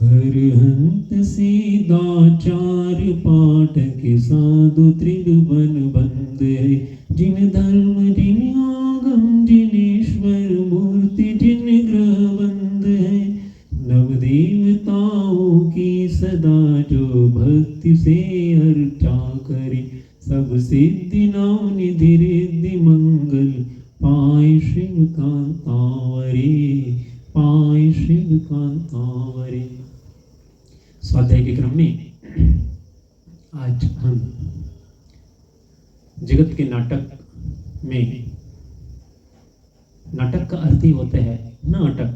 हरहंत सीदाचार पाठक साधु त्रिभुवन बंद है। जिन धर्म जिन आगम जिन ईश्वर मूर्ति जिन ग्रह बंद है। नव देवताओं की सदा जो भक्ति से अर्चा करे। सब सिद्धि नाम निधि रिद्धि मंगल पाए शिव कांतावरे, पाए शिव कांतावरे। स्वाध्याय के क्रम में आज हम जगत के नाटक में, नाटक का अर्थ ही होता है नाटक,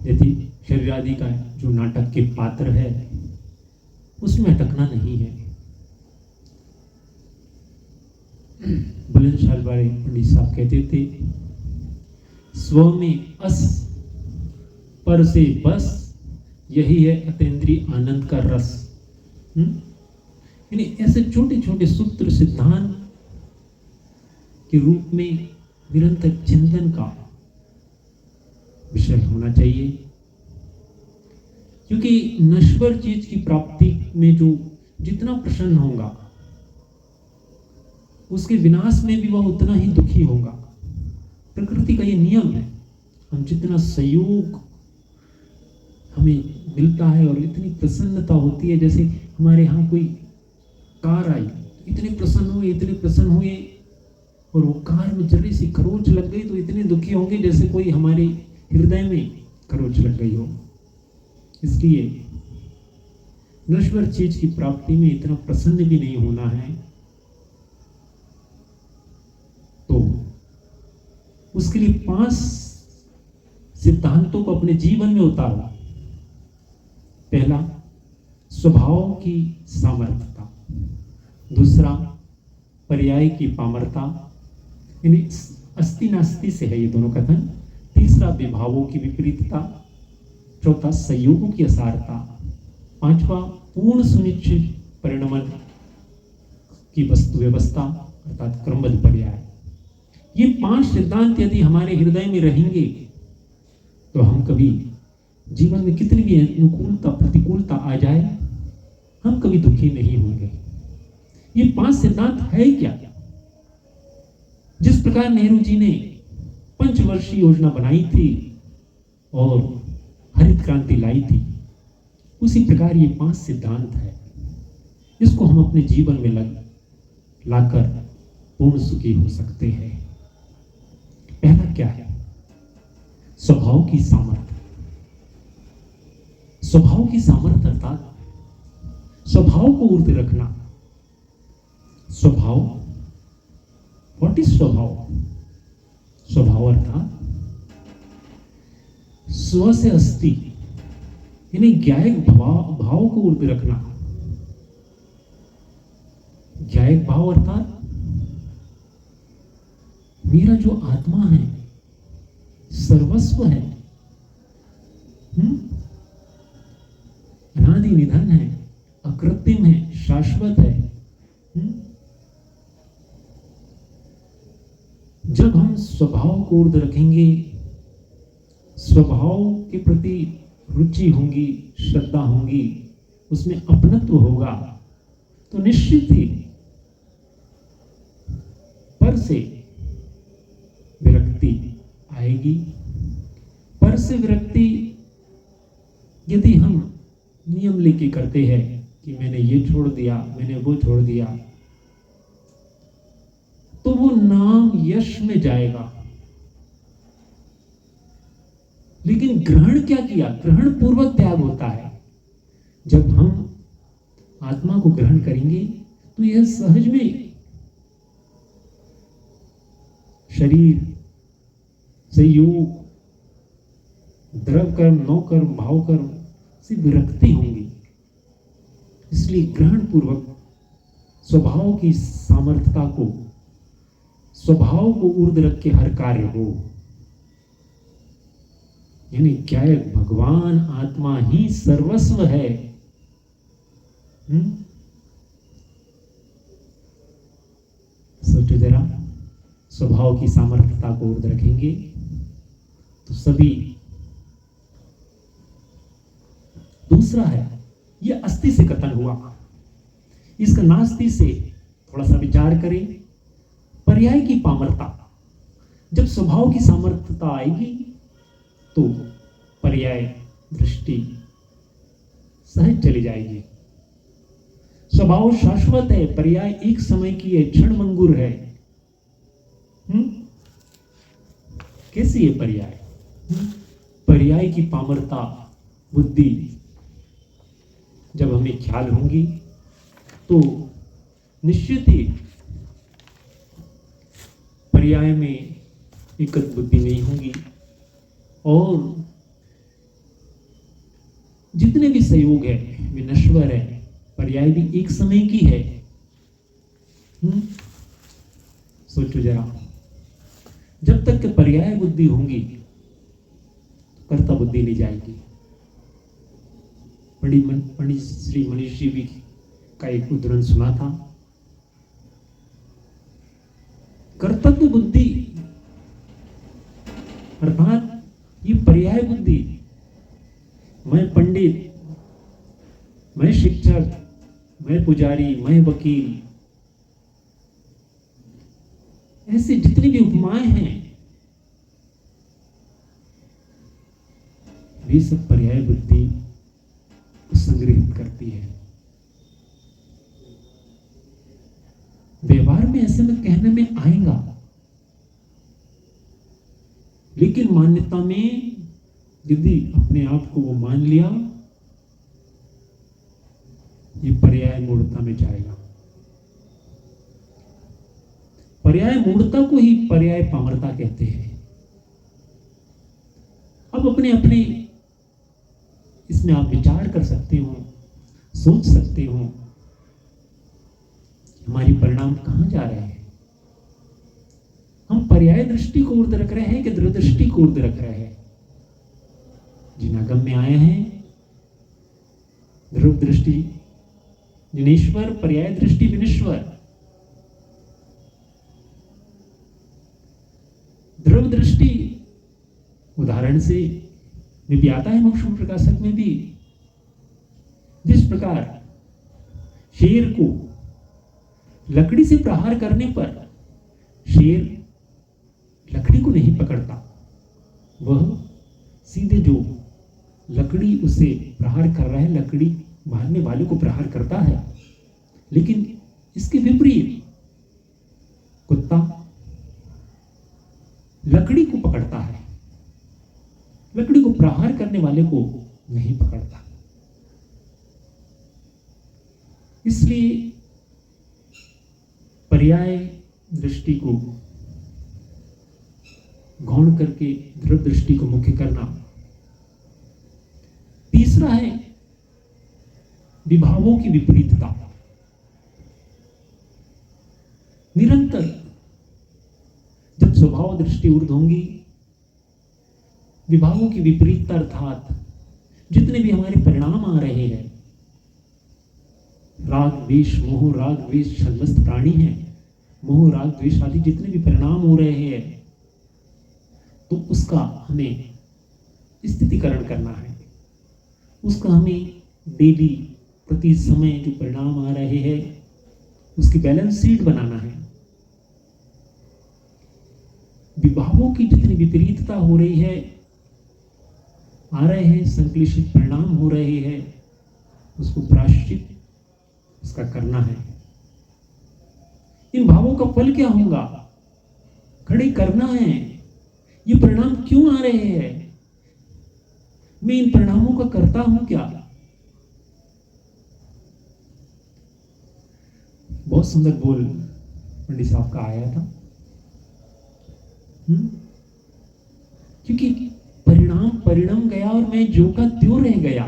यदि शरीर आदि का जो नाटक के पात्र है उसमें अटकना नहीं है। बुलंदशहर वाले पंडित साहब कहते थे, स्व में अस पर से बस, यही है अतीन्द्रिय आनंद का रस। यानी ऐसे छोटे छोटे सूत्र सिद्धांत के रूप में निरंतर चिंतन का विषय होना चाहिए, क्योंकि नश्वर चीज की प्राप्ति में जो जितना प्रसन्न होगा उसके विनाश में भी वह उतना ही दुखी होगा। प्रकृति का ये नियम है। हम जितना सहयोग हमें मिलता है और इतनी प्रसन्नता होती है, जैसे हमारे यहाँ कोई कार आई, इतने प्रसन्न हुए और वो कार में जल्दी सी खरोच लग गई तो इतने दुखी होंगे जैसे कोई हमारे हृदय में खरोच लग गई हो। इसलिए नश्वर चीज की प्राप्ति में इतना प्रसन्न भी नहीं होना है। तो उसके लिए 5 सिद्धांतों को अपने जीवन में उतारो। पहला, स्वभाव की सामर्थ्यता। दूसरा, पर्याय की पामरता, यानी अस्ति नास्ति से है ये दोनों कथन। तीसरा, विभावों की विपरीतता। चौथा, संयोगों की असारता। पांचवा, पूर्ण सुनिश्चित परिणमन की वस्तु व्यवस्था अर्थात क्रमबद्ध पर्याय। ये 5 सिद्धांत यदि हमारे हृदय में रहेंगे तो हम कभी जीवन में कितनी भी अनुकूलता प्रतिकूलता आ जाए, हम कभी दुखी नहीं होंगे। ये 5 सिद्धांत है क्या? जिस प्रकार नेहरू जी ने पंचवर्षीय योजना बनाई थी और हरित क्रांति लाई थी, उसी प्रकार ये 5 सिद्धांत है। इसको हम अपने जीवन में लाकर पूर्ण सुखी हो सकते हैं। पहला क्या है? स्वभाव की सामर्थ्य। स्वभाव की सामर्थ्य अर्थात स्वभाव को ऊर्ध्व रखना। स्वभाव, व्हाट इज स्वभाव? स्वभाव अर्थात स्व से अस्ति, यानी ज्ञायक भाव को ऊर्ध्व रखना। ज्ञायक भाव अर्थात मेरा जो आत्मा है सर्वस्व है, अनादि निधन है, अकृत्रिम है, शाश्वत है। जब हम स्वभाव को ऊर्ध्व रखेंगे, स्वभाव के प्रति रुचि होगी, श्रद्धा होगी, उसमें अपनत्व होगा, तो निश्चित ही पर से विरक्ति आएगी। पर से विरक्ति यदि हम नियम लेके करते हैं कि मैंने ये छोड़ दिया, मैंने वो छोड़ दिया, तो वो नाम यश में जाएगा। लेकिन ग्रहण क्या किया? ग्रहण पूर्वक त्याग होता है। जब हम आत्मा को ग्रहण करेंगे तो यह सहज में शरीर, संयोग, द्रव कर्म, नौ कर्म, भाव कर्म से विरक्ति होंगी। इसलिए ग्रहण पूर्वक स्वभाव की सामर्थ्यता को, स्वभाव को ऊर्ध्व रख के हर कार्य हो। यानी क्या है? भगवान आत्मा ही सर्वस्व है। सोचो जरा, स्वभाव की सामर्थ्यता को ऊर्ध्व रखेंगे तो सभी दूसरा है, ये अस्थि से कथन हुआ, इसका नास्ति से थोड़ा सा विचार करें। पर्याय की पामरता, जब स्वभाव की सामर्थ्यता आएगी तो पर्याय दृष्टि सहज चली जाएगी। स्वभाव शाश्वत है, पर्याय एक समय की है, क्षण मंगुर है। कैसी है पर्याय? पर्याय की पामरता बुद्धि जब हमें ख्याल होंगी तो निश्चित ही पर्याय में एकत्र बुद्धि नहीं होगी, और जितने भी सहयोग है वे नश्वर है। पर्याय भी एक समय की है। सोचो जरा, जब तक के पर्याय बुद्धि होंगी कर्ता बुद्धि नहीं जाएगी। पंडित श्री मनीष जी भी का एक उदाहरण सुना था। कर्तव्य बुद्धि अर्थात ये पर्याय बुद्धि, मैं पंडित, मैं शिक्षक, मैं पुजारी, मैं वकील, ऐसे जितनी भी उपमाएं हैं वे सब पर्याय बुद्धि संग्रहित करती है। व्यवहार में ऐसे में कहने में आएगा, लेकिन मान्यता में यदि अपने आप को वो मान लिया, ये पर्याय मूढ़ता में जाएगा। पर्याय मूढ़ता को ही पर्याय पामरता कहते हैं। अब अपने अपने इसमें आप विचार कर सकते हो, सोच सकते हो, हमारी परिणाम कहां जा रहे हैं? हम पर्याय दृष्टि को ऊर्ध्व रख रहे हैं कि दूरदृष्टि को ऊर्ध्व रख रहे हैं? जिनागम में आए हैं ध्रुव दृष्टि जिनेश्वर, पर्याय दृष्टि विनेश्वर। ध्रुव दृष्टि उदाहरण से भी आता है मोक्ष प्रकाशक में भी। जिस प्रकार शेर को लकड़ी से प्रहार करने पर शेर लकड़ी को नहीं पकड़ता, वह सीधे जो लकड़ी उसे प्रहार कर रहा है, लकड़ी मारने वाले को प्रहार करता है। लेकिन इसके विपरीत कुत्ता लकड़ी को पकड़ता है, लकड़ी को प्रहार करने वाले को नहीं पकड़ता। इसलिए पर्याय दृष्टि को गौण करके ध्रुव दृष्टि को मुख्य करना। तीसरा है विभावों की विपरीतता। निरंतर जब स्वभाव दृष्टि ऊर्ध्व होंगी, विभावों की विपरीतता अर्थात जितने भी हमारे परिणाम आ रहे हैं, राग द्वेष मोह, राग द्वेष छलमस्त प्राणी हैं, मोह राग द्वेष आदि जितने भी परिणाम हो रहे हैं, तो उसका हमें स्थितिकरण करना है। उसका हमें डेली प्रति समय जो परिणाम आ रहे हैं उसकी बैलेंस शीट बनाना है। विभावों की जितनी विपरीतता हो रही है, आ रहे हैं, संक्लेशित परिणाम हो रहे हैं, उसको प्रायश्चित उसका करना है। इन भावों का फल क्या होगा, खड़े करना है। ये परिणाम क्यों आ रहे हैं, मैं इन परिणामों का करता हूं क्या? बहुत सुंदर बोल पंडित साहब का आया था। क्योंकि परिणाम गया और मैं जो का त्यों रह गया।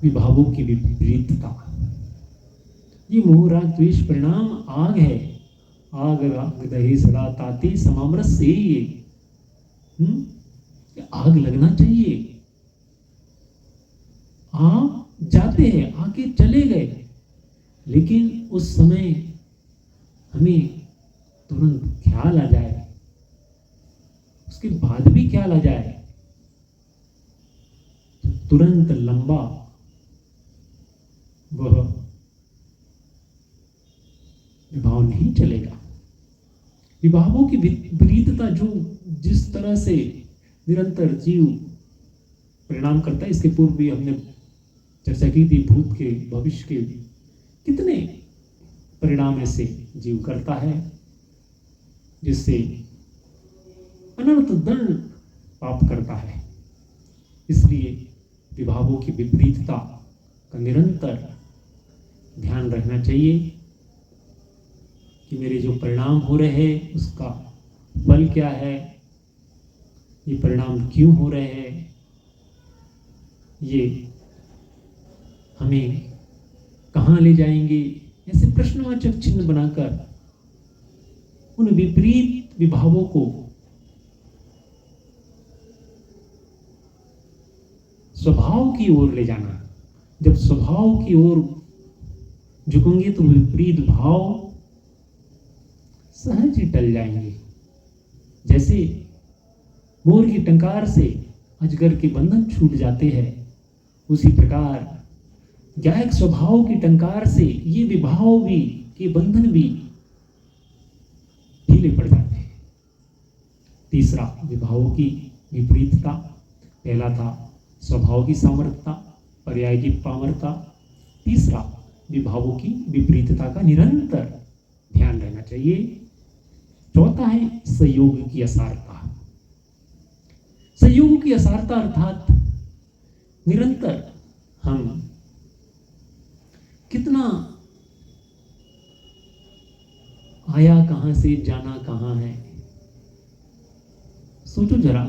विभावों की विपरीतता, ये मोह राग द्वेष परिणाम आग है। आग राग दहे सदा ताती समामरस से ये आग लगना चाहिए। आप जाते हैं, आके चले गए, लेकिन उस समय हमें तुरंत ख्याल आ जाए, उसके बाद भी ख्याल आ जाए तुरंत लंबा वह विभाव नहीं चलेगा। विभावों की विपरीतता जो जिस तरह से निरंतर जीव परिणाम करता है, इसके पूर्व भी हमने चर्चा की थी, भूत के भविष्य के कितने परिणाम ऐसे जीव करता है जिससे अनंत दंड पाप करता है। इसलिए विभावों की विपरीतता का निरंतर ध्यान रखना चाहिए कि मेरे जो परिणाम हो रहे हैं उसका फल क्या है, ये परिणाम क्यों हो रहे हैं, ये हमें कहाँ ले जाएंगे। ऐसे प्रश्नवाचक चिन्ह बनाकर उन विपरीत विभावों को स्वभाव की ओर ले जाना। जब स्वभाव की ओर झुकेंगे तो विपरीत भाव सहज ही टल जाएंगे। जैसे मोर की टंकार से अजगर के बंधन छूट जाते हैं, उसी प्रकार गायक स्वभाव की टंकार से ये विभाव भी के बंधन भी ढीले पड़ जाते हैं। तीसरा, विभावों की विपरीतता। पहला था स्वभाव की सामर्थ्यता, पर्याय की पामरता। तीसरा, विभावों की विपरीतता का निरंतर ध्यान रहना चाहिए। चौथा है संयोग की असारता। संयोग की असारता अर्थात निरंतर हम कितना आया कहां से, जाना कहां है। सोचो जरा,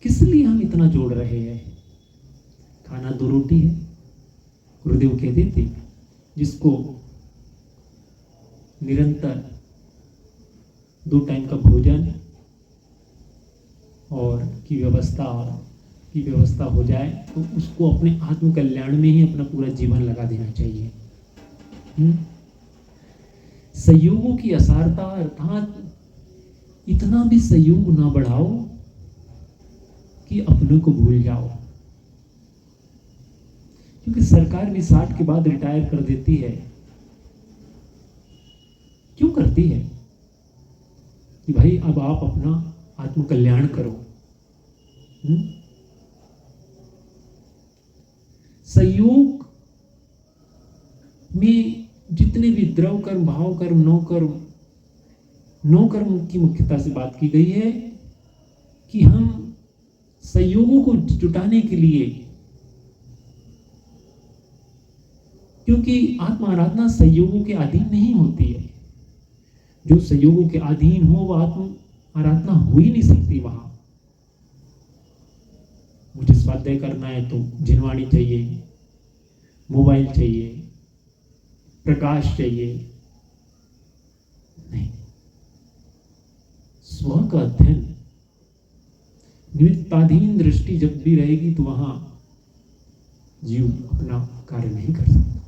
किस लिए हम इतना जोड़ रहे हैं। खाना 2 रोटी है, गुरुदेव कहते थे, जिसको निरंतर 2 टाइम का भोजन और की व्यवस्था हो जाए तो उसको अपने आत्म कल्याण में ही अपना पूरा जीवन लगा देना चाहिए। संयोगों की असारता अर्थात इतना भी संयोग ना बढ़ाओ कि अपनों को भूल जाओ। क्योंकि सरकार भी 60 के बाद रिटायर कर देती है। क्यों करती है? कि भाई अब आप अपना आत्म कल्याण करो। संयोग में जितने भी द्रव कर्म, भाव कर्म, नौ कर्म की मुख्यता से बात की गई है कि हम संयोगों को जुटाने के लिए, क्योंकि आत्म आराधना संयोगों के अधीन नहीं होती है। जो संयोगों के अधीन हो वह आत्म आराधना हो ही नहीं सकती। वहां मुझे स्वाध्याय करना है तो जिनवाणी चाहिए, मोबाइल चाहिए, प्रकाश चाहिए। नहीं, स्व का अध्ययन, निमित्ताधीन दृष्टि जब भी रहेगी तो वहां जीव अपना कार्य नहीं कर सकता।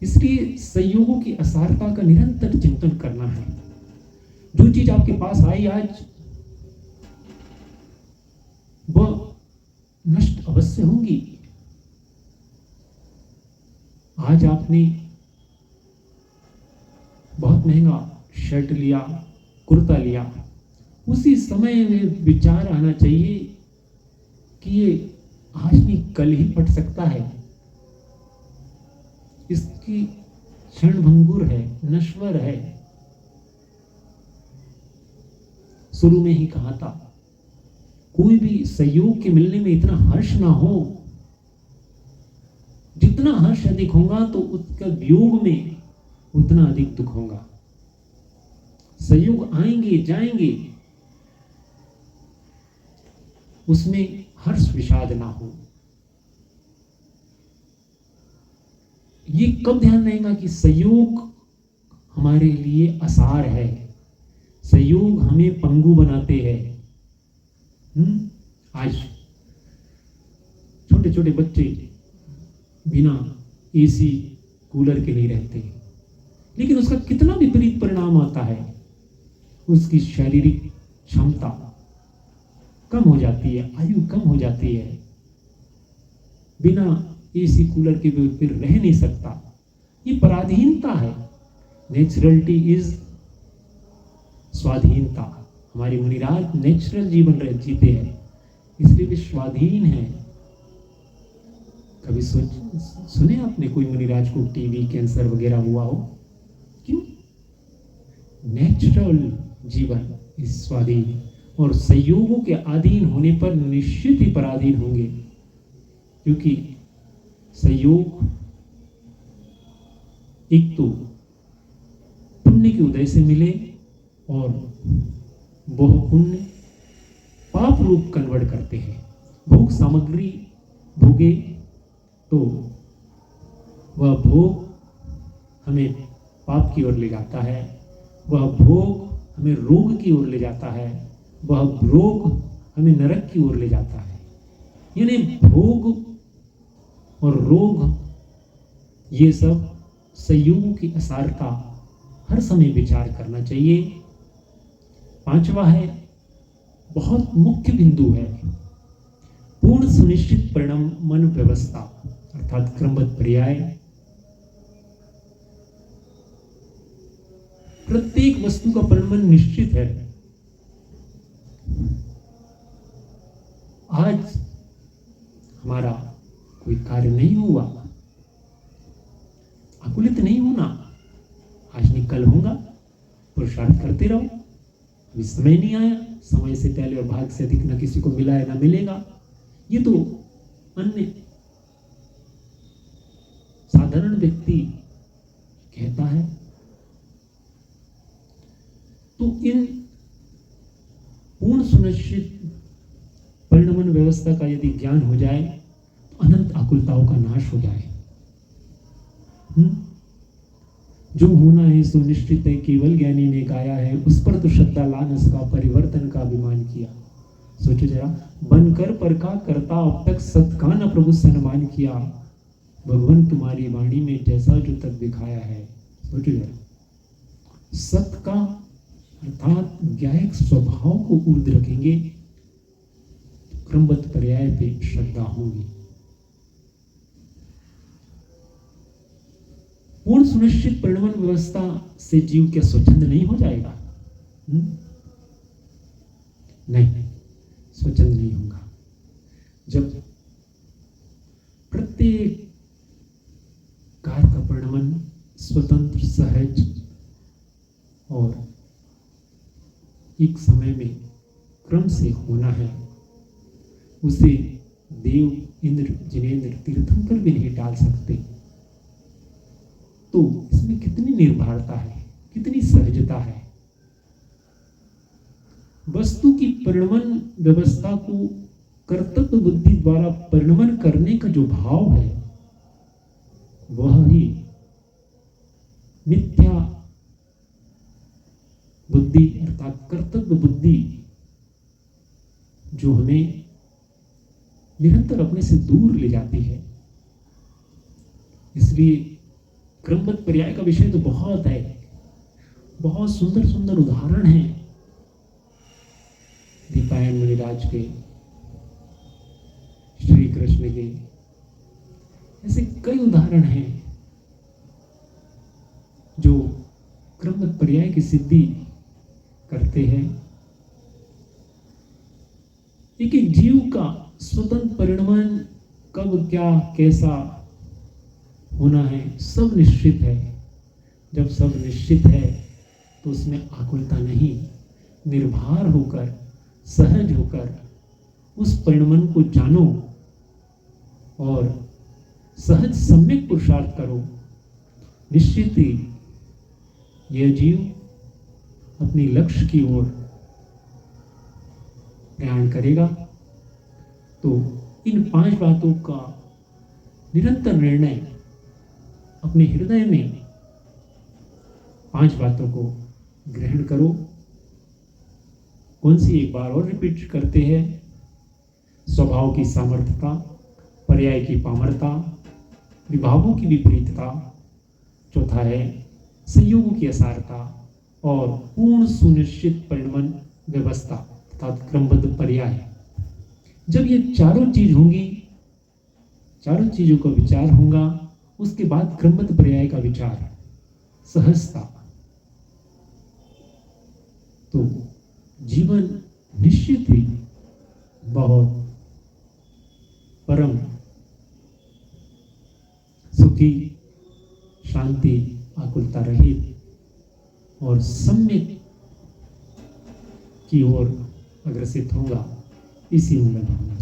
इसलिए संयोगों की असारता का निरंतर चिंतन करना है। जो चीज आपके पास आई आज, वह नष्ट अवश्य होंगी। आज आपने बहुत महंगा शर्ट लिया, कुर्ता लिया, उसी समय में विचार आना चाहिए कि ये आज नहीं कल ही फट सकता है, इसकी क्षणभंगुर है, नश्वर है। शुरू में ही कहा था, कोई भी संयोग के मिलने में इतना हर्ष ना हो। जितना हर्ष अधिक होगा तो उसका वियोग में उतना अधिक दुख होगा। संयोग आएंगे जाएंगे, उसमें हर्ष विषाद ना हो। ये कब ध्यान रहेगा कि संयोग हमारे लिए आसार है, संयोग हमें पंगु बनाते हैं। आज छोटे छोटे बच्चे बिना एसी कूलर के नहीं रहते, लेकिन उसका कितना विपरीत परिणाम आता है। उसकी शारीरिक क्षमता कम हो जाती है, आयु कम हो जाती है, बिना एसी कूलर के भी फिर रह नहीं सकता। ये पराधीनता है। नेचुरलिटी इज स्वाधीनता। हमारे मुनिराज नेचुरल जीवन जीते हैं, इसलिए वे स्वाधीन हैं। कभी सुने आपने कोई मुनिराज को टीबी कैंसर वगैरह हुआ हो? क्यों? नेचुरल जीवन इस स्वाधीन, और संयोगों के अधीन होने पर निश्चित ही पराधीन होंगे, क्योंकि संयोग एक तो पुण्य के उदय से मिले और वह पुण्य पाप रूप कन्वर्ट करते हैं। भोग सामग्री भोगे तो वह भोग हमें पाप की ओर ले जाता है, वह भोग हमें रोग की ओर ले जाता है, वह रोग हमें नरक की ओर ले जाता है। यानी भोग और रोग ये सब संयोगों की असार का हर समय विचार करना चाहिए। पांचवा है, बहुत मुख्य बिंदु है, पूर्ण सुनिश्चित परिणमन व्यवस्था अर्थात क्रमबद्ध पर्याय। प्रत्येक वस्तु का परिणमन निश्चित है। आज हमारा कोई कार्य नहीं हुआ, आकुलित नहीं होना, आज नहीं कल होगा, पुरुषार्थ करते रहो। अभी समय नहीं आया, समय से पहले और भाग से अधिक न किसी को मिला है ना मिलेगा, ये तो अन्य साधारण व्यक्ति कहता है। तो इन पूर्ण सुनिश्चित परिणमन व्यवस्था का यदि ज्ञान हो जाए तो अनंत आकुलताओं का नाश हो जाए। जो होना है सुनिश्चित है, केवल ज्ञानी ने गाया है, उस पर तो श्रद्धा ला न सका, परिवर्तन का अभिमान किया। सोचो जरा, बनकर पर का करता, अब तक सत का न प्रभु सम्मान किया, भगवान तुम्हारी वाणी में जैसा जो तक दिखाया है। सोचो जरा, सत का अर्थात ज्ञायक स्वभाव को ऊर्ध रखेंगे, क्रमबद्ध पर्याय पे श्रद्धा होगी। पूर्ण सुनिश्चित परिणमन व्यवस्था से जीव क्या स्वच्छंद नहीं हो जाएगा? नहीं, स्वच्छंद नहीं होगा। जब प्रत्येक कार्य का परिणमन स्वतंत्र, सहज और एक समय में क्रम से होना है, उसे देव, इंद्र, जिनेंद्र, तीर्थंकर भी नहीं टाल सकते। तो इसमें कितनी निर्भरता है, कितनी सहजता है। वस्तु की परिणमन व्यवस्था को कर्तव्य बुद्धि द्वारा परिणमन करने का जो भाव है, वह ही मिथ्या बुद्धि अर्थात कर्तव्य बुद्धि जो हमें निरंतर अपने से दूर ले जाती है। इसलिए क्रमबद्ध पर्याय का विषय तो बहुत है, बहुत सुंदर सुंदर उदाहरण हैं दीपायन मुनिराज के, श्री कृष्ण के, ऐसे कई उदाहरण हैं जो क्रमबद्ध पर्याय की सिद्धि करते हैं। एक एक जीव का स्वतंत्र परिणमन कब, क्या, कैसा होना है, सब निश्चित है। जब सब निश्चित है तो उसमें आकुलता नहीं, निर्भर होकर, सहज होकर उस परिणमन को जानो और सहज सम्यक पुरुषार्थ करो। निश्चित ही यह जीव अपनी लक्ष्य की ओर प्रयाण करेगा। तो इन 5 बातों का निरंतर निर्णय अपने हृदय में, 5 बातों को ग्रहण करो। कौन सी, एक बार और रिपीट करते हैं। स्वभाव की सामर्थ्यता, पर्याय की पामरता, विभागों की विपरीतता, चौथा है संयोगों की असारता और पूर्ण सुनिश्चित परिणमन व्यवस्था अर्थात क्रमबद्ध पर्याय। जब ये चारों चीज होंगी चारों चीजों का विचार होगा, उसके बाद क्रमबद्ध पर्याय का विचार, सहजता, तो जीवन निश्चित ही बहुत परम सुखी, शांति, आकुलता रहित और सम्यक की ओर अग्रसित होगा। इसी मंगल भावना